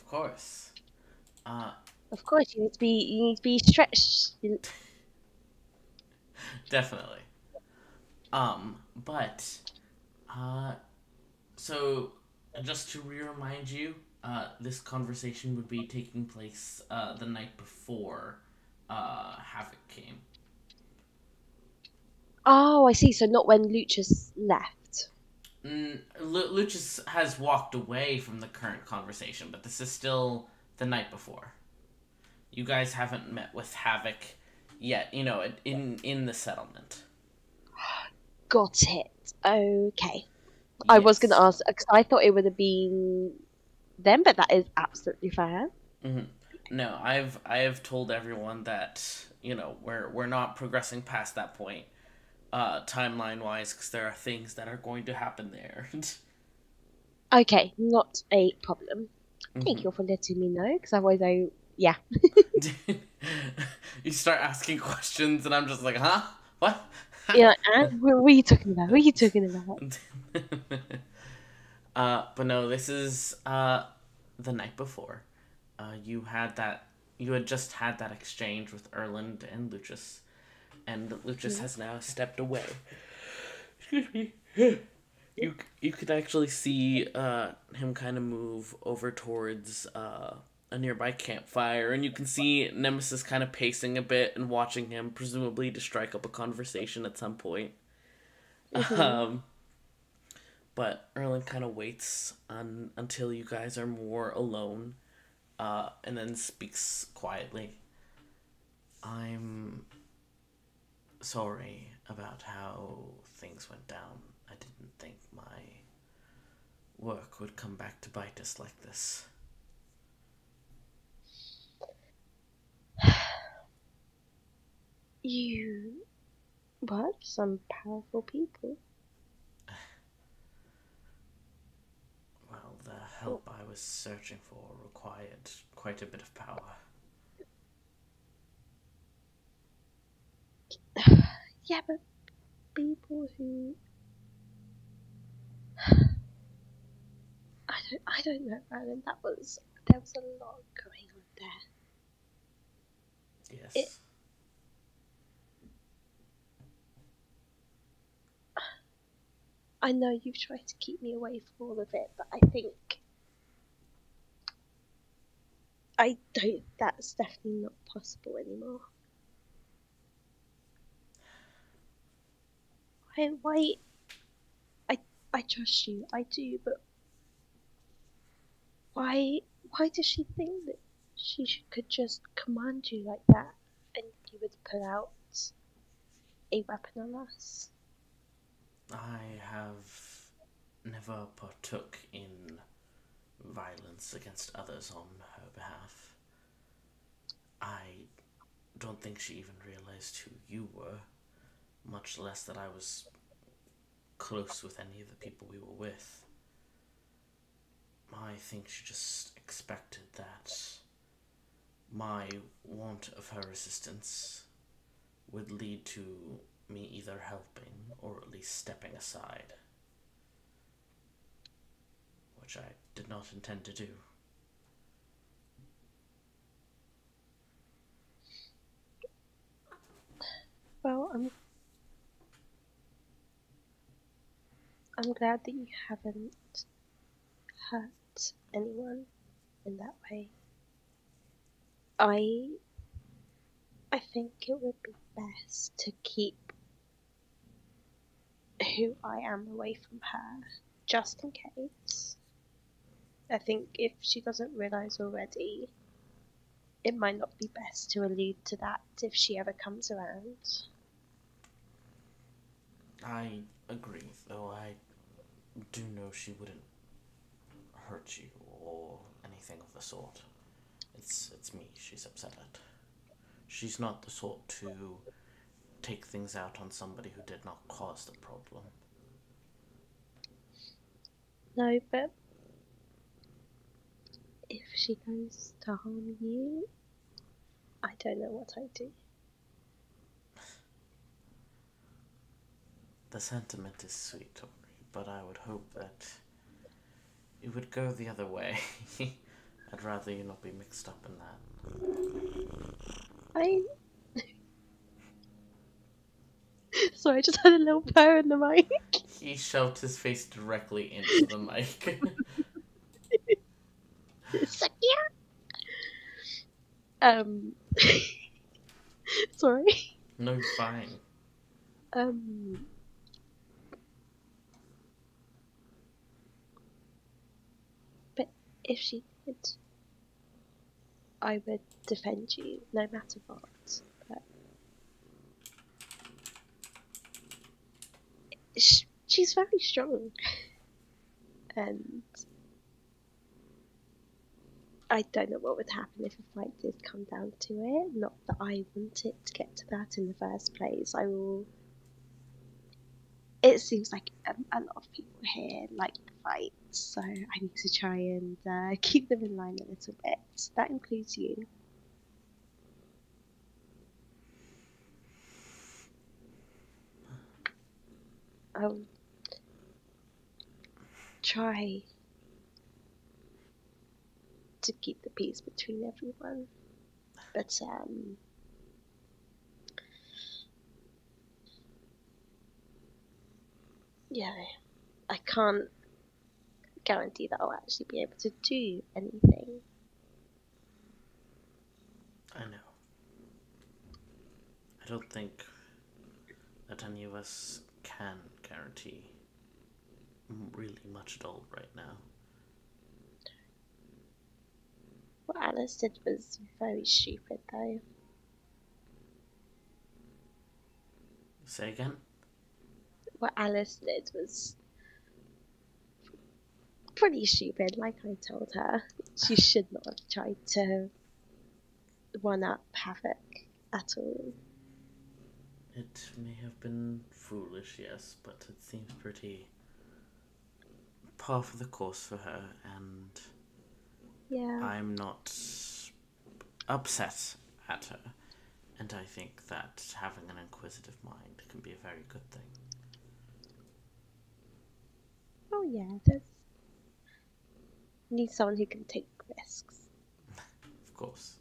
course. Uh, Of course, you need to be stretched. Definitely. But uh, so just to remind you, this conversation would be taking place the night before Havoc came. Oh, I see. So not when Lucius left. Lucius has walked away from the current conversation, but this is still the night before. You guys haven't met with Havoc yet, in the settlement. Got it. Okay. I was going to Yes. ask because I thought it would have been them, but that is absolutely fair. hmm No, I have told everyone that we're not progressing past that point, timeline wise, because there are things that are going to happen there. Okay, not a problem. hmm Thank you for letting me know because otherwise yeah. You start asking questions, and I'm just like, huh? What? Yeah, and what are you talking about? What are you talking about? But no, this is the night before. You had that. You had just had that exchange with Erland and Lucius, and Lucius Hmm. has now stepped away. Excuse me. You could actually see him kind of move over towards a nearby campfire, and you can see Nemesis kind of pacing a bit and watching him, presumably to strike up a conversation at some point. Hmm. Um, but Erlen kind of waits until you guys are more alone, and then speaks quietly. I'm sorry about how things went down. I didn't think my work would come back to bite us like this. You what? Some powerful people. Well, the help I was searching for required quite a bit of power. Yeah, but people who I don't know, Alan. There was a lot going on there. It Yes. I know you've tried to keep me away from all of it, but I don't. That's definitely not possible anymore. Why? I I trust you. I do, but why? Why does she think that could just command you like that, and you would put out a weapon on us? I have never partook in violence against others on her behalf. I don't think she even realized who you were, much less that I was close with any of the people we were with. I think she just expected that my want of her assistance would lead to me either helping or at least stepping aside, which I did not intend to do. Well, I'm glad that you haven't hurt anyone in that way. I I think it would be best to keep who I am away from her, just in case. I think if she doesn't realise already, it might not be best to allude to that if she ever comes around. I agree, though I do know she wouldn't hurt you or anything of the sort. It's me she's upset at. She's not the sort to take things out on somebody who did not cause the problem. No, but if she goes to harm you, I don't know what I'd do. The sentiment is sweet, Tori, but I would hope that it would go the other way. I'd rather you not be mixed up in that. I sorry, I just had a little purr in the mic. He shoved his face directly into the mic. Sakia. Um, sorry. No, you're fine. Um, but if she did, I would defend you no matter what. But she's very strong, and I don't know what would happen if a fight did come down to it. Not that I want it to get to that in the first place. I will. It seems like a lot of people here like fights, so I need to try and keep them in line a little bit. That includes you. I'll try to keep the peace between everyone, but yeah, I can't guarantee that I'll actually be able to do anything. I know. I don't think that any of us can guarantee really much at all right now. What Alice did was very stupid, though. Say again? What Alice did was pretty stupid, like I told her. She should not have tried to one up Havoc at all. It may have been foolish, yes, but it seems pretty par for the course for her, and Yeah. I'm not upset at her. And I think that having an inquisitive mind can be a very good thing. Oh yeah, there's need someone who can take risks. Of course.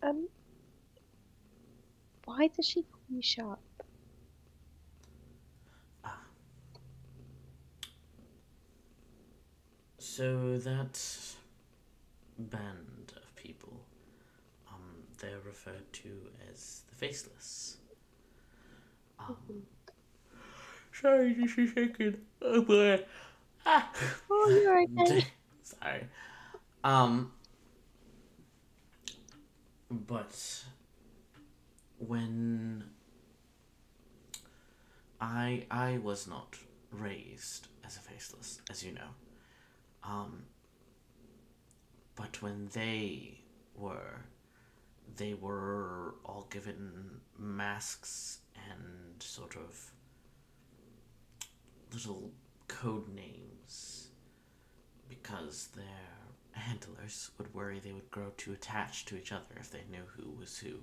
Um, why does she call you sharp? Ah. So that band of people, they're referred to as the Faceless. Sorry, just a second. Oh boy. Ah. Oh, you're okay. Sorry. But when I was not raised as a faceless, as you know. Um, but when they were all given masks and sort of little code names because their handlers would worry they would grow too attached to each other if they knew who was who.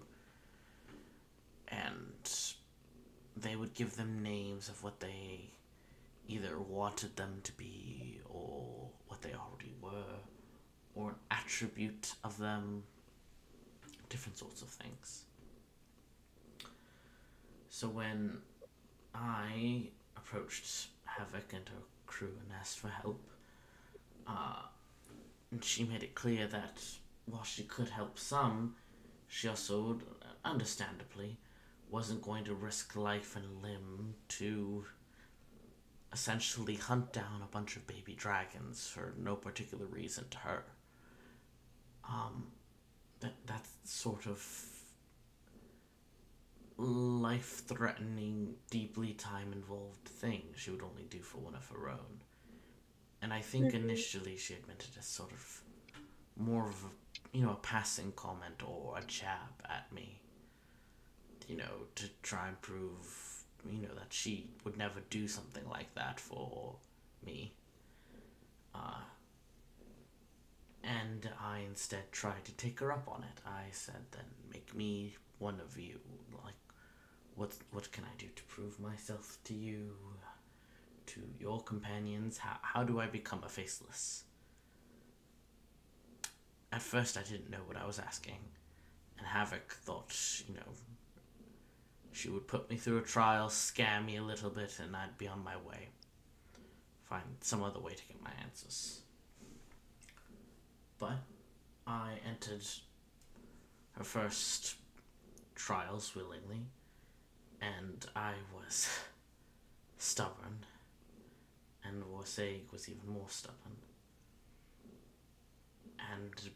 And they would give them names of what they either wanted them to be or what they already were, or an attribute of them, different sorts of things. So when I approached Havoc and her crew and asked for help, and she made it clear that while she could help some, she also, understandably, wasn't going to risk life and limb to essentially hunt down a bunch of baby dragons for no particular reason to her. That sort of life-threatening, deeply time-involved thing she would only do for one of her own. And I think initially she had meant it as sort of more of a passing comment or a jab at me, to try and prove, that she would never do something like that for me. And I instead tried to take her up on it. I said, then make me one of you. Like, what can I do to prove myself to you? to your companions? How do I become a faceless? At first, I didn't know what I was asking, and Havoc thought, she would put me through a trial, scare me a little bit, and I'd be on my way. Find some other way to get my answers. But I entered her first trials willingly, and I was stubborn, and Warsag was even more stubborn. And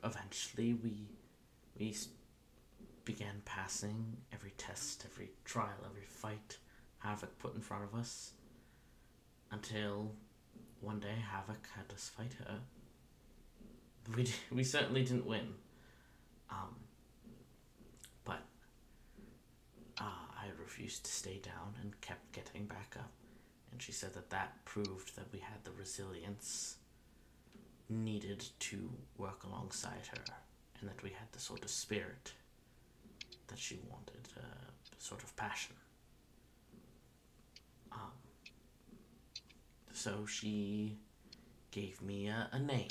eventually we began passing every test, every trial, every fight Havoc put in front of us, until one day Havoc had us fight her. We certainly didn't win, but I refused to stay down and kept getting back up, and she said that proved that we had the resilience needed to work alongside her, and that we had the sort of spirit that she wanted, sort of passion. So she gave me a name.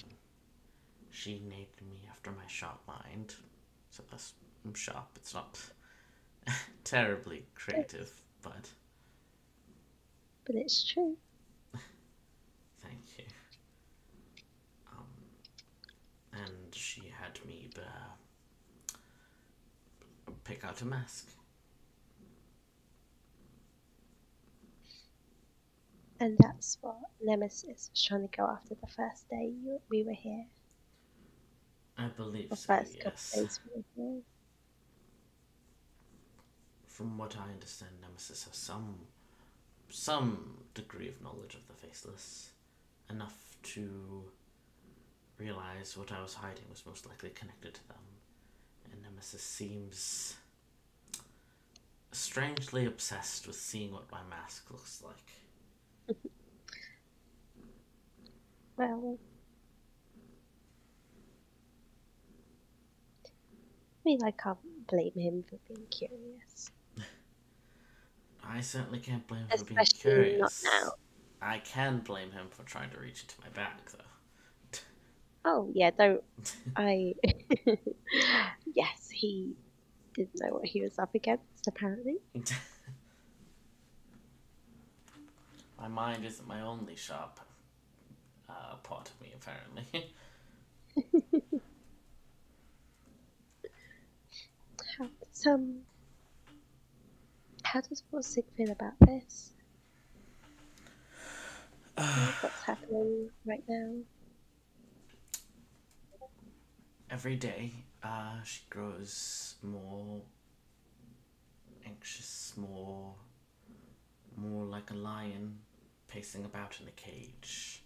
She named me after my shop mind. So that's shop. It's not terribly creative, but it's true. thank you. And she had me pick out a mask. And that's what Nemesis was trying to go after the first day we were here. I believe The so, first couple yes. days we were here. From what I understand, Nemesis has some degree of knowledge of the Faceless, enough to realize what I was hiding was most likely connected to them. And Nemesis seems strangely obsessed with seeing what my mask looks like. Well, I mean, I can't blame him for being curious. I certainly can't blame him for being Especially curious. not now. I can blame him for trying to reach into my bag, though. Oh, yeah, don't. I. Yes, he didn't know what he was up against, apparently. My mind isn't my only sharp part of me, apparently. How does Borsig feel about this? What's happening right now? Every day, she grows more anxious, more like a lion pacing about in a cage.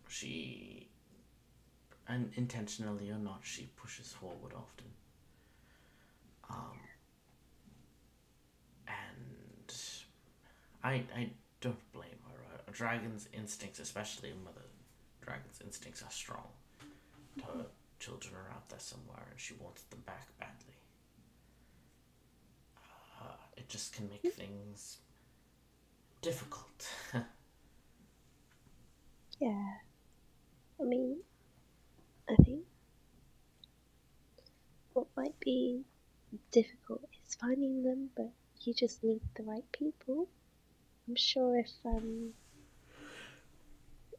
She, unintentionally or not, she pushes forward often. And I don't blame her. A dragon's instincts, especially a mother dragon's instincts, are strong. Her children are out there somewhere, and she wants them back badly. It just can make things difficult. Yeah. I mean, I think what might be difficult is finding them, but you just need the right people. I'm sure if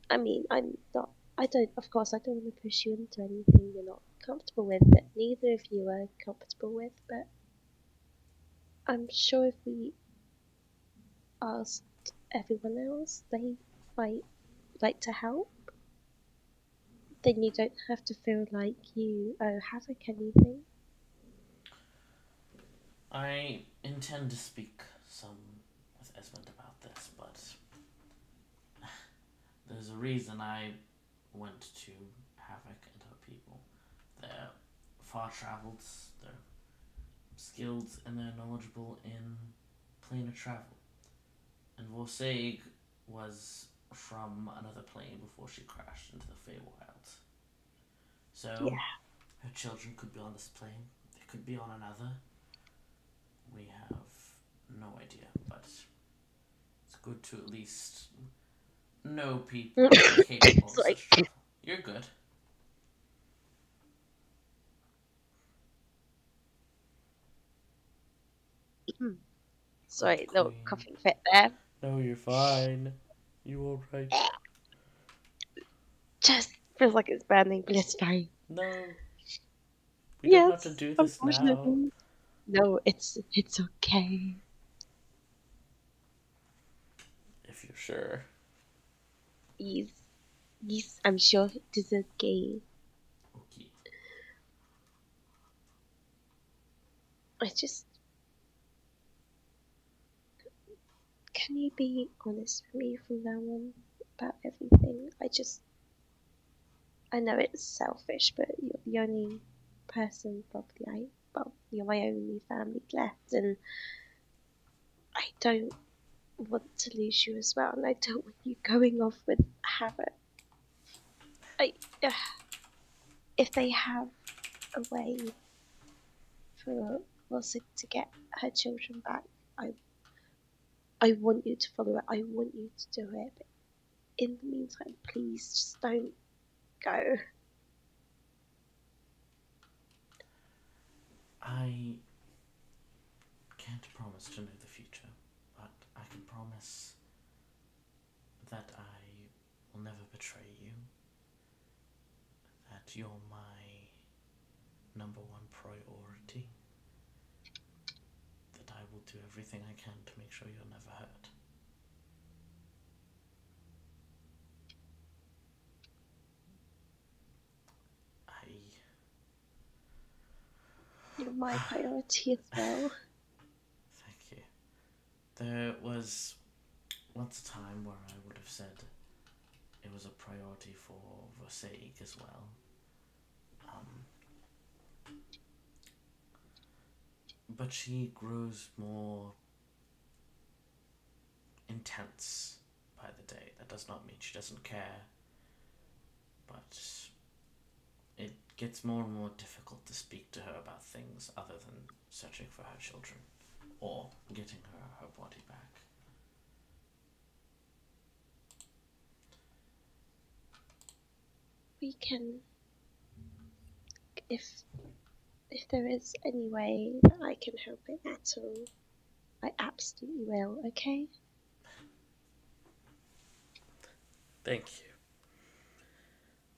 I mean, of course, I don't want to push you into anything you're not comfortable with, that neither of you are comfortable with, but I'm sure if we asked everyone else, they might like to help. Then you don't have to feel like you owe Havoc anything. I intend to speak some with Esmond about this, but there's a reason I went to Havoc and her people. They're far travelled, they're skilled, and they're knowledgeable in planar travel. And Vorsag was from another plane before she crashed into the Feywild. So, Yeah. her children could be on this plane, they could be on another. We have no idea, but it's good to at least know people capable of Sorry. such travel. You're good. Good Sorry, little queen. coughing fit there. No, you're fine. You alright? Just feels like it's burning, but it's fine. No, we don't have to Yes, do this now. unfortunately. No, it's okay. If you're sure. Yes, yes, I'm sure it is okay. Okay. I just, can you be honest with me from now on about everything? I know it's selfish, but you're the only person probably well, you're my only family left, and I don't want to lose you as well, and I don't want you going off with Harriet. I, if they have a way for Rosa to get her children back, I want you to follow it. I want you to do it. But in the meantime, please just don't go. I can't promise to know the future, but I can promise that I will never betray you, that you're my number one priority, that I will do everything I can to make sure you're never hurt. I You're my priority as well. thank you. There was once a time where I would have said it was a priority for Vosaig as well. But she grows more intense by the day. That does not mean she doesn't care, but it gets more and more difficult to speak to her about things other than searching for her children or getting her body back. We can, if there is any way that I can help it at all, I absolutely will. Okay? Thank you.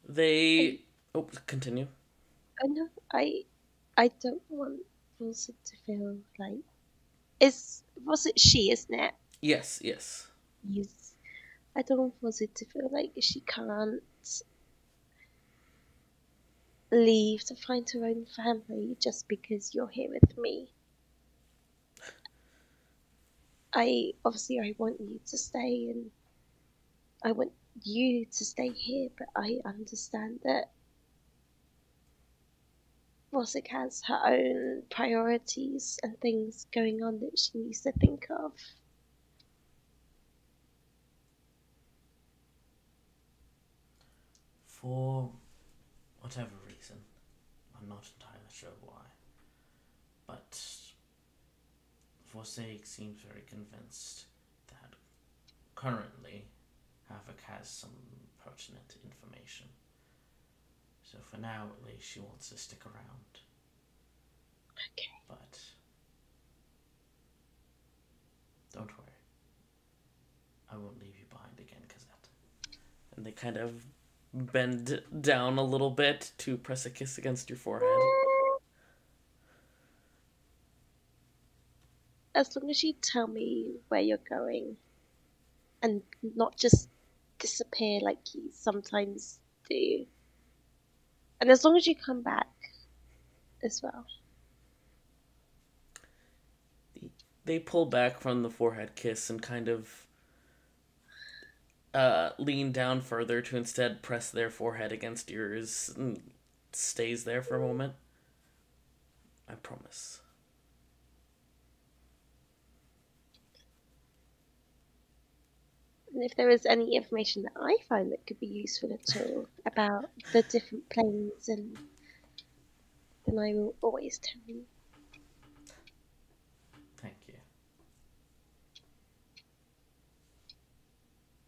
I, They. Oh, continue. I know. I don't want Rosa to feel like was it she, isn't it? Yes, yes. Yes. I don't want Rosa to feel like she can't leave to find her own family just because you're here with me. I want you to stay, and I want you to stay here, but I understand that Rosic has her own priorities and things going on that she needs to think of. For whatever reason, I'm not entirely sure why, but Forsake seems very convinced that currently Havoc has some pertinent information. So for now, at least, she wants to stick around. Okay. But don't worry, I won't leave you behind again, Cosette. And they kind of bend down a little bit to press a kiss against your forehead. As long as you tell me where you're going and not just disappear like you sometimes do. And as long as you come back as well. They pull back from the forehead kiss and kind of lean down further to instead press their forehead against yours and stays there for a moment. I promise. And if there is any information that I find that could be useful at all about the different planes, and then I will always tell you. Thank you.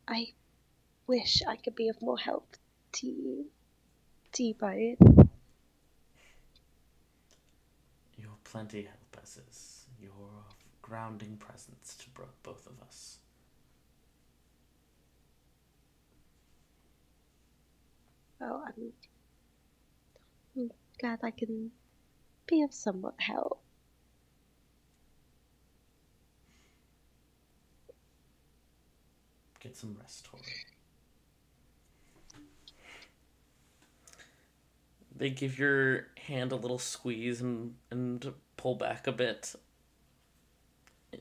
I wish I could be of more help to you both. You're plenty help as is. You're of grounding presence to both of us. Well, I'm glad I can be of somewhat help. Get some rest, Toure. They give your hand a little squeeze and pull back a bit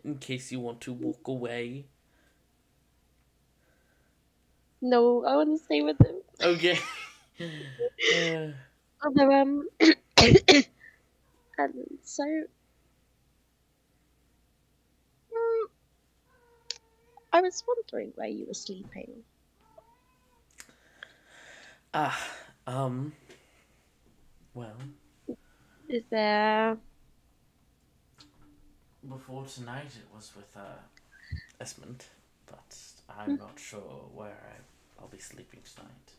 in case you want to walk away. No, I want to stay with him. Okay. Although, and so, mm, I was wondering where you were sleeping. Ah, um, well, Is there? before tonight it was with, Esmond, but I'm not sure where I'll be sleeping tonight.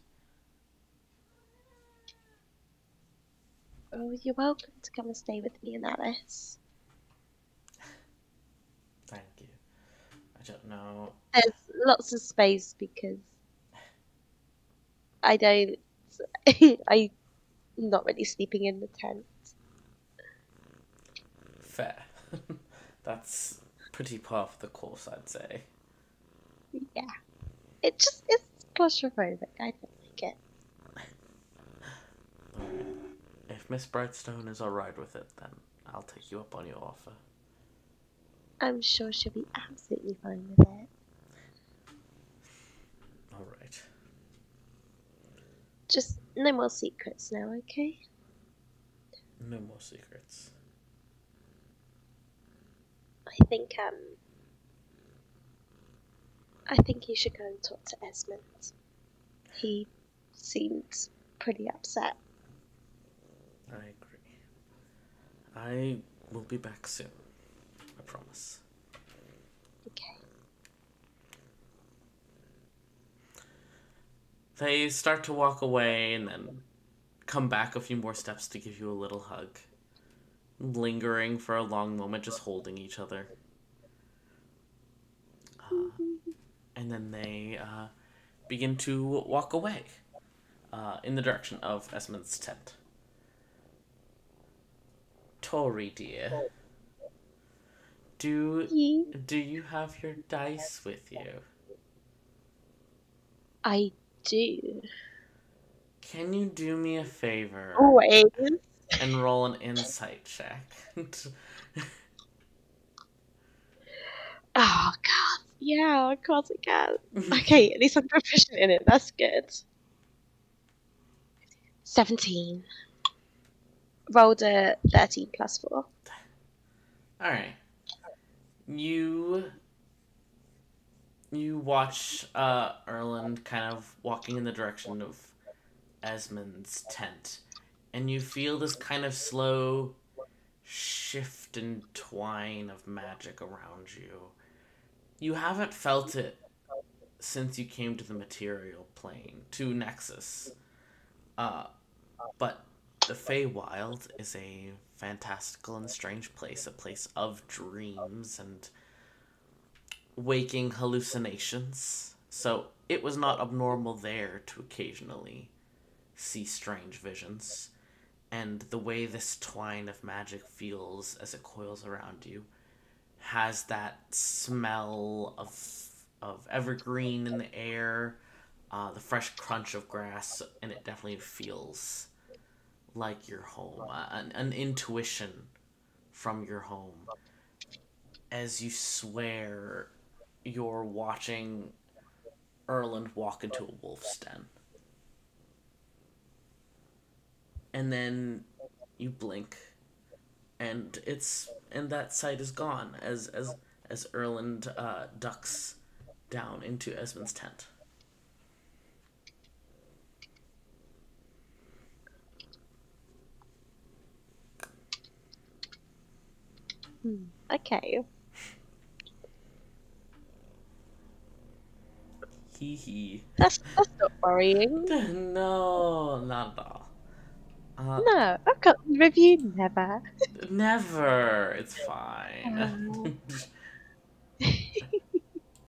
Oh, you're welcome to come and stay with me and Alice. Thank you. I don't know. There's lots of space because I don't. I'm not really sleeping in the tent. Fair. That's pretty par for the course, I'd say. Yeah, it's claustrophobic. I don't like it. Alright. If Miss Brightstone is alright with it, then I'll take you up on your offer. I'm sure she'll be absolutely fine with it. Alright. Just no more secrets now, okay? No more secrets. I think you should go and talk to Esmond. He seemed pretty upset. I agree. I will be back soon. I promise. Okay. They start to walk away and then come back a few more steps to give you a little hug. Lingering for a long moment, just holding each other. And then they begin to walk away in the direction of Esmond's tent. Toure, dear, do you have your dice with you? I do. Can you do me a favor Always. and roll an insight check? Oh, God. Yeah, of course I can. Okay, at least I'm proficient in it. That's good. 17. Rolled a 13 plus 4. Alright. You watch Erland kind of walking in the direction of Esmond's tent, and you feel this kind of slow shift and twine of magic around you. You haven't felt it since you came to the material plane, to Nexus. But the Feywild is a fantastical and strange place, a place of dreams and waking hallucinations. So it was not abnormal there to occasionally see strange visions. And the way this twine of magic feels as it coils around you has that smell of evergreen in the air, the fresh crunch of grass, and it definitely feels like your home, an intuition from your home. As you swear you're watching Erland walk into a wolf's den. And then you blink and that sight is gone as Erland ducks down into Esmond's tent. Okay. Hee hee. That's not worrying. No, not at all. Uh, No, I've got the review never. Never. It's fine. Uh,